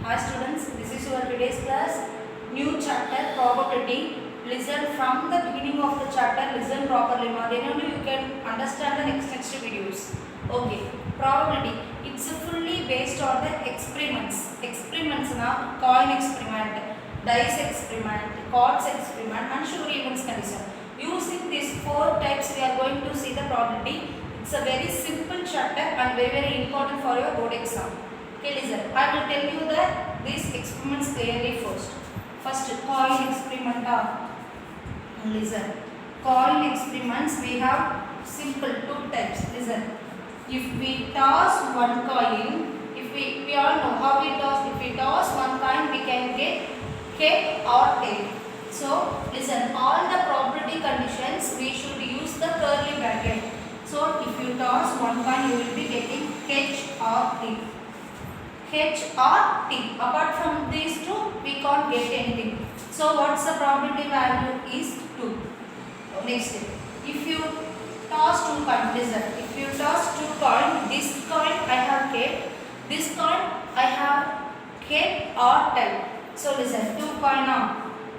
Hi students, this is your today's class. New chapter probability. Listen from the beginning of the chapter. Listen properly. Then only you can understand the next videos. Okay. Probability. It's fully based on the experiments. Experiments na coin experiment, dice experiment, chords experiment, and sure events condition. Using these four types, we are going to see the probability. It's a very simple chapter and very important for your board exam. Okay, listen. I will tell you that these experiments clearly first. First, coin experiment. Listen. Coin experiments we have simple two types. Listen. If we toss one coin, if we all know how we toss. If we toss one coin, we can get head or tail. So listen. All the probability conditions we should use the curly bracket. So if you toss one coin, you will be getting H or T. H or T. Apart from these two, we can't get anything. So what's the probability value is 2. Next, if you toss two coins, listen. If you toss two coins, this coin I have kept, this coin I have kept or tail. So listen, two coin.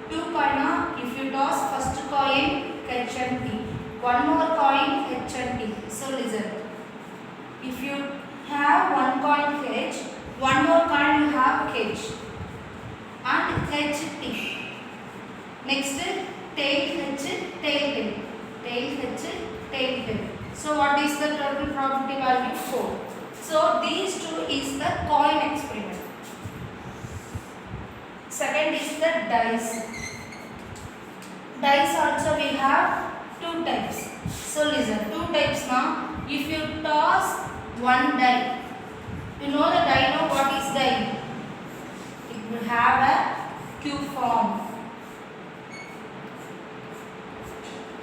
If you toss first coin H and T, one more coin H and T. So listen, if you have one coin H, one more coin you have H and HT. Next, tail H, tail. So what is the total probability value? 4. So these two is the coin experiment. Second is the dice. Dice also we have two types. So listen, two types now. If you toss one die, you know the die, know what is die? It will have a Q form.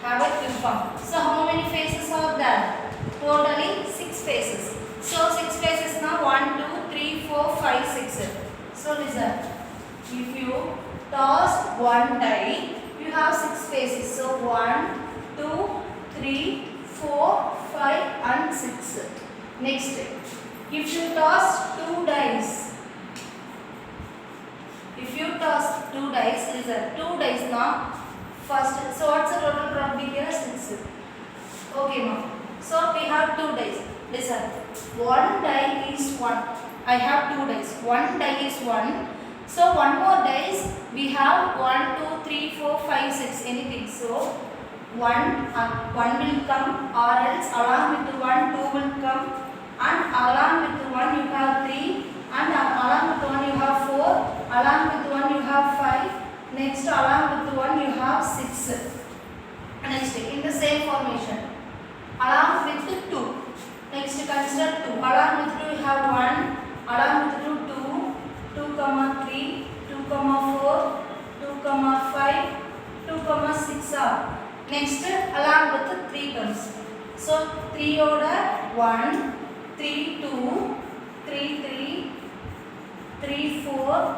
So how many faces are there? Totally 6 faces. So 6 faces now 1, 2, 3, 4, 5, 6. So listen, if you toss one die, you have 6 faces. So 1, 2, 3, 4, 5 and 6. Next, if you toss 2 dice, listen, 2 dice now. First, so what's the total probability here? 6. Okay, ma'am. So we have 2 dice. Listen, one die is 1. I have 2 dice. One die is 1. So one more dice we have 1, 2, 3, 4, 5, 6. Anything. So one will come, or else along with 1, 2 will come, and along with 1 you have 3, and along with 1 you have 4, along with 1 you have 5. Next, along with 1 you have 6. Next, in the same formation, along with 2. Next, consider 2. Along with 2 you have 1. Along with 2, 2, 3, 2, 4, 2, 5, 2, 6 are. Next, along with 3 comes. So 3 order 1, 3, 2, 3, 3, 3, 4,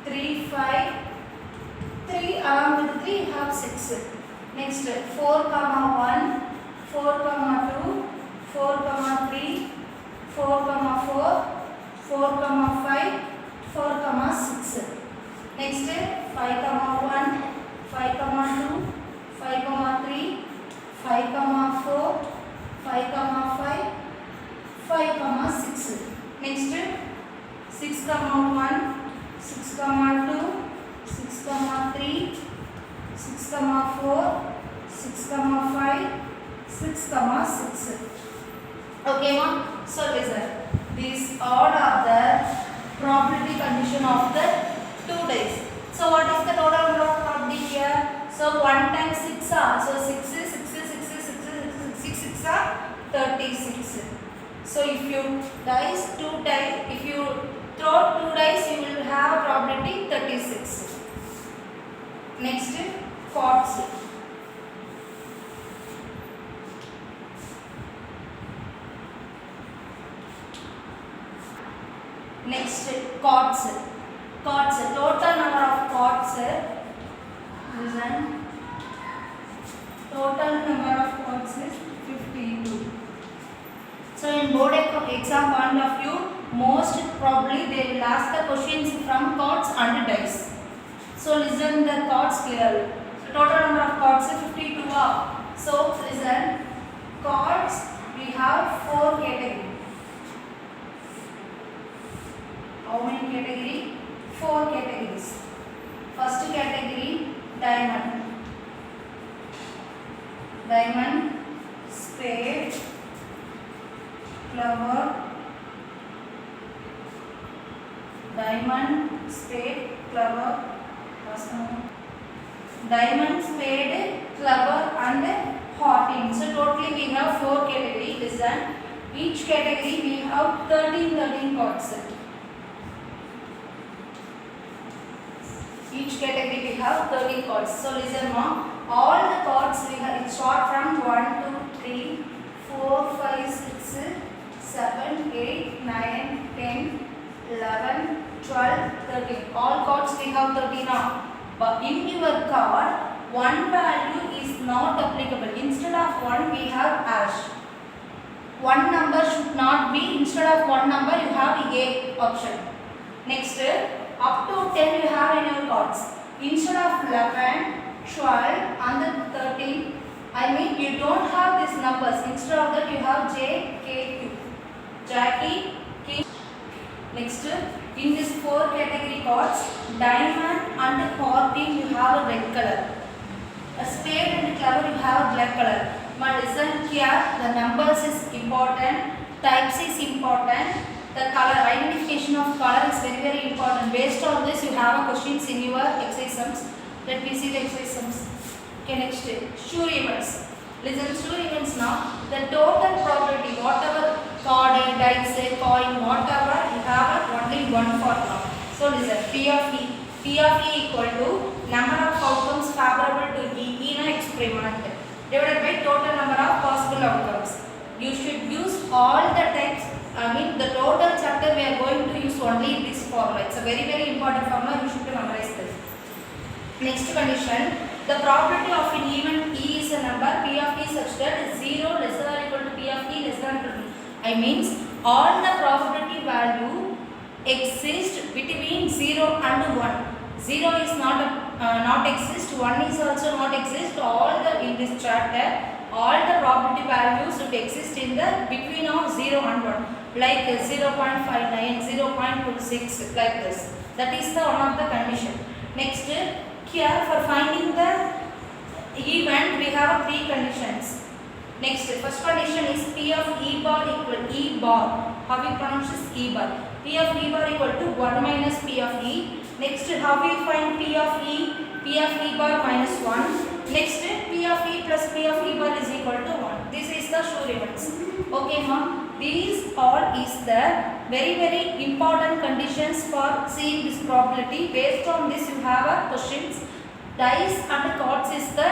3, 5. 3 along with 3 have 6. Next 4, 1, 4, 2, 4, 3, 4, 4, 4, 5, 4, 6. Next 5, 1, 5, 2, 5, 3, 5, 4, 5, 5, 6. Next 6, 1, 6, 2, 6, 3, 6, 4, 6, 5, 6, 6. Okay, ma'am. So listen, these all are the probability condition of the 2 dice. So what is the total number of probability here? So 1 times 6 are, so 6 are 36. So if you dice 2 dice, if you throw 2 dice, you will have probability 36. Next, chords. Next, chords. Total number of chords. Listen. Total number of chords is 52. So in board exam point of view, most probably they will will ask the questions from cards and dice. So listen the cards clearly. So total number of cards is 52 are. So listen, cards we have 4 categories. How many category? 4 categories. First category, diamond. Diamond, spade, flower. Diamond, spade, flower. Diamond, spade, flower and hearting. So totally we have 4 categories. Listen, each category we have 13 cards. Each category we have 13 cards. So listen mom, all the cards we have, it start from 1, 2, 3, 4, 5, 6, 7, 8, 9, 10, 11, 12, 13. All cards we have 13 now. But in your card, one value is not applicable. Instead of 1 we have hash. One number should not be, instead of one number you have A option. Next, up to 10 you have in your cards. Instead of 11, 12 and 13, I mean you don't have these numbers. Instead of that you have J, K, Q. Jackie, King. Next, in this 4 category cards, diamond and hearting you have a red color. A spade and flower you have a black color. But listen here, the numbers is important, types is important. The color, identification of color is very important. Based on this, you have a questions in your exercise sums. Let me see the exercise sums. Okay, next, sure events. Listen, sure events now. The total probability, whatever card, dice, coin, whatever, you have only one formula. So listen, P of E. P of E equal to number of outcomes favorable to E in an experiment divided by total number of possible outcomes. You should use all the types. The total chapter we are going to use only this formula. It's a very important formula. You should memorize this. Next condition, the probability of an event E is a number P of E such that 0 less than or equal to P of E less than or equal to. I means all the probability value exist between 0 and 1. 0 is not exist. 1 is also not exist. All the in this chapter, all the probability values should exist in the between of 0 and 1, like 0.59, 0.26, like this. That is the one of the condition. Next, here for finding the event we have 3 conditions. Next, first condition is P of E bar equal E bar. How we pronounce this E bar? P of E bar equal to 1 minus P of E. Next, how we find P of E? P of E bar minus 1. Next, P of E plus P of E bar is equal to 1. This is the sure events. Okay, ma'am. These all is the very important conditions for seeing this probability. Based on this, you have a questions. Dice and cards is the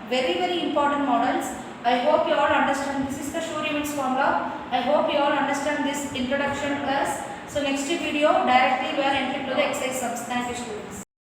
very important models. I hope you all understand. This is the sure events formula. I hope you all understand this introduction class. So next video directly we are entering to the exercise sums. Thank you, students.